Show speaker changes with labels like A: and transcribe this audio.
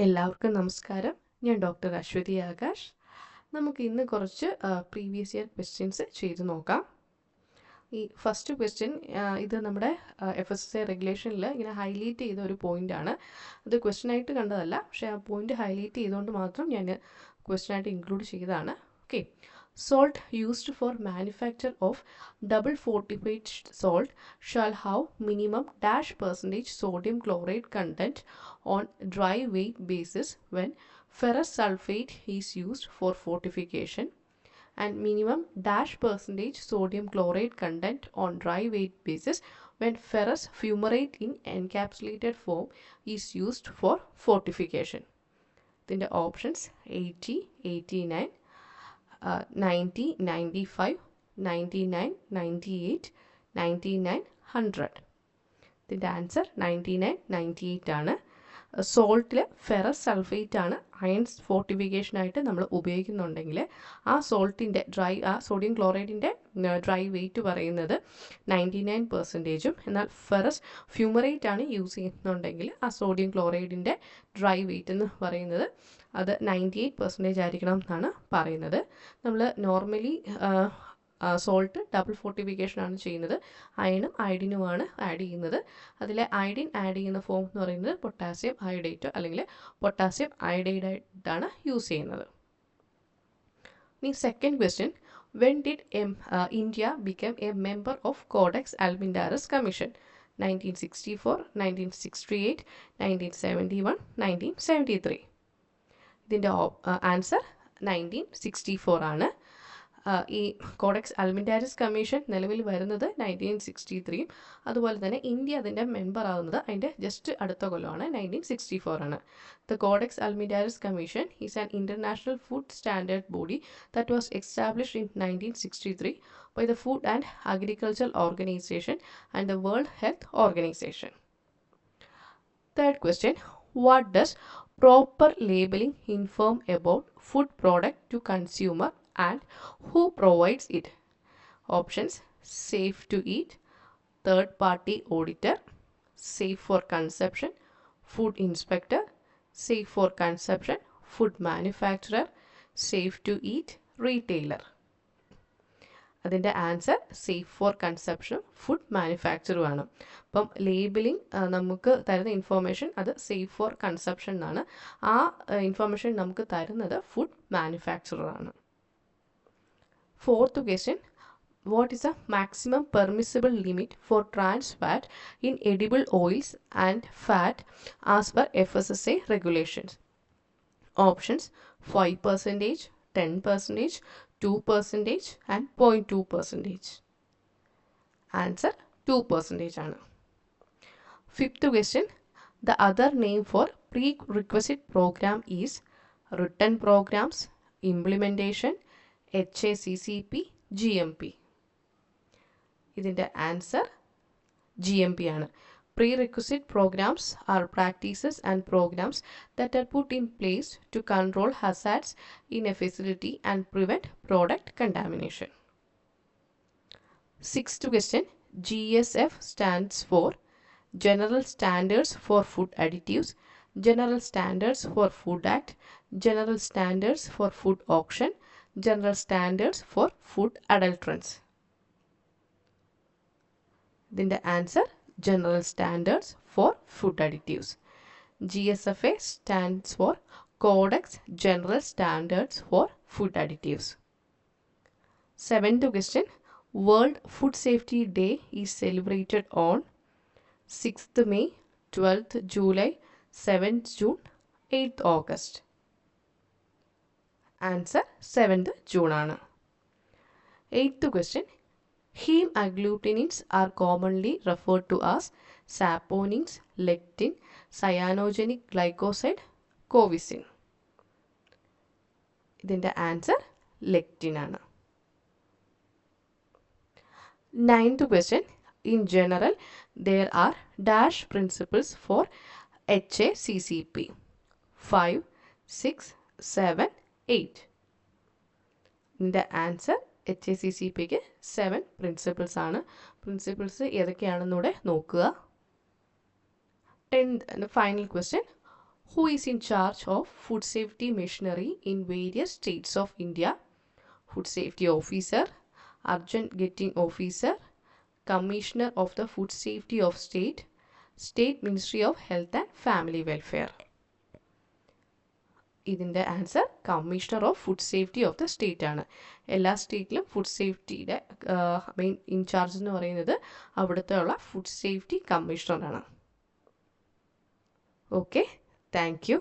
A: എല്ലാവർക്കും നമസ്കാരം. ഞാൻ ഡോക്ടർ അശ്വതി ആകാശ്. നമുക്ക് ഇന്ന് കുറച്ച് പ്രീവിയസ് ഇയർ ക്വസ്റ്റ്യൻസ് ചെയ്ത് നോക്കാം. ഈ ഫസ്റ്റ് ക്വസ്റ്റ്യൻ ഇത് നമ്മുടെ FSSAI റെഗുലേഷനിൽ ഇങ്ങനെ ഹൈലൈറ്റ് ചെയ്ത ഒരു പോയിൻ്റാണ്. അത് ക്വസ്റ്റ്യനായിട്ട് കണ്ടതല്ല, പക്ഷേ ആ പോയിൻ്റ് ഹൈലൈറ്റ് ചെയ്തുകൊണ്ട് മാത്രം ഞാൻ ക്വസ്റ്റ്യനായിട്ട് ഇൻക്ലൂഡ് ചെയ്തതാണ്. Okay. Salt used for manufacture of double fortified salt shall have minimum dash percentage sodium chloride content on dry weight basis when ferrous sulfate is used for fortification, and minimum dash percentage sodium chloride content on dry weight basis when ferrous fumarate in encapsulated form is used for fortification. ഇതിൻ്റെ options 80, 89, 90, 95, 99, 98, 99, 100. ഇതിൻ്റെ answer 99, 98 ആണ്. സോൾട്ടിൽ ferrous sulphate ആണ് ions ഫോർട്ടിഫിക്കേഷനായിട്ട് നമ്മൾ ഉപയോഗിക്കുന്നുണ്ടെങ്കിൽ ആ സോൾട്ടിൻ്റെ ആ sodium ക്ലോറൈഡിൻ്റെ dry wait പറയുന്നത് 99%, എന്നാൽ ferrous fumarate ആണ് യൂസ് ചെയ്യുന്നുണ്ടെങ്കിൽ ആ സോഡിയം ക്ലോറൈഡിൻ്റെ ഡ്രൈ വെയിറ്റ് എന്ന് പറയുന്നത് അത് 98% ആയിരിക്കണം എന്നാണ് പറയുന്നത്. നമ്മൾ നോർമലി സോൾട്ട് ഡബിൾ ഫോർട്ടിഫിക്കേഷൻ ആണ് ചെയ്യുന്നത്. അയണും അയഡിനുമാണ് ആഡ് ചെയ്യുന്നത്. അതിൽ അയഡിൻ ആഡ് ചെയ്യുന്ന ഫോം എന്ന് പറയുന്നത് പൊട്ടാസ്യം അയോഡേറ്റ് അല്ലെങ്കിൽ പൊട്ടാസ്യം അയോഡൈഡായിട്ടാണ് യൂസ് ചെയ്യുന്നത്. ഇനി second question, when did India become a member of Codex Alimentarius Commission? 1964, 1968, 1971, 1973. ഇതിൻ്റെ ആൻസർ 1964 ആണ്. ഈ കോഡെക്സ് അലിമെന്റാരിയസ് കമ്മീഷൻ നിലവിൽ വരുന്നത് 1963, അതുപോലെ തന്നെ ഇന്ത്യ അതിൻ്റെ മെമ്പർ ആകുന്നത് അതിൻ്റെ ജസ്റ്റ് അടുത്ത കൊല്ലമാണ്, 1964 ആണ്. The Codex Alimentarius Commission is an international food standard body that was established in 1963 by the Food and Agriculture Organization and the World Health Organization. Third question, what does proper labeling inform about food product to consumer and who provides it? Options: safe to eat, third party auditor, safe for consumption, food inspector, safe for consumption, food manufacturer, safe to eat, retailer. അതിൻ്റെ answer safe four കൺസപ്ഷനും food മാനുഫാക്ചറും ആണ്. അപ്പം labelling നമുക്ക് തരുന്ന information അത് safe four consumption എന്നാണ്. ആ information നമുക്ക് തരുന്നത് ഫുഡ് മാനുഫാക്ചറർ ആണ്. Fourth question, what is the maximum permissible limit for trans fat in edible oils and fat as per FSSAI regulations? Options: 5%, 10%, 2% and 0.2%. Answer 2% ആണ്. Fifth question, the other name for prerequisite program is written programs, implementation, HACCP, GMP. ഇതിൻ്റെ answer GMP ആണ്. Prerequisite programs are practices and programs that are put in place to control hazards in a facility and prevent product contamination. Sixth question, GSF stands for General Standards for Food Additives, General Standards for Food Act, General Standards for Food Auction, General Standards for Food Adulterants. ഇതിൻ്റെ answer General Standards for Food Additives. GSFA stands for Codex General Standards for Food Additives. Seventh question, World Food Safety Day is celebrated on 6th May, 12th July, 7th June, 8th August. Answer 7th June ആണ്. Eighth question, heme agglutinins are commonly referred to as saponins, lectin, cyanogenic glycoside, covicin. ഇതിൻ്റെ answer lectin ആണ്. Ninth question, in general there are dash principles for HACCP: 5, 6, 7, 8. ഇതിൻ്റെ answer HACCPക്ക് 7 principles ആണ്. Principles ഏതൊക്കെയാണെന്നൂടെ നോക്കുക. 10th and final question, Who is in charge of food safety machinery in various states of India? Food safety officer, urgent getting officer, commissioner of the food safety of state, state ministry of health and family welfare. ഇതിൻ്റെ answer commissioner of food safety of the state ആണ്. എല്ലാ സ്റ്റേറ്റിലും food സേഫ്റ്റിയുടെ main in charge എന്ന് പറയുന്നത് അവിടുത്തെ ഉള്ള food safety കമ്മീഷണറാണ്. Okay, thank U.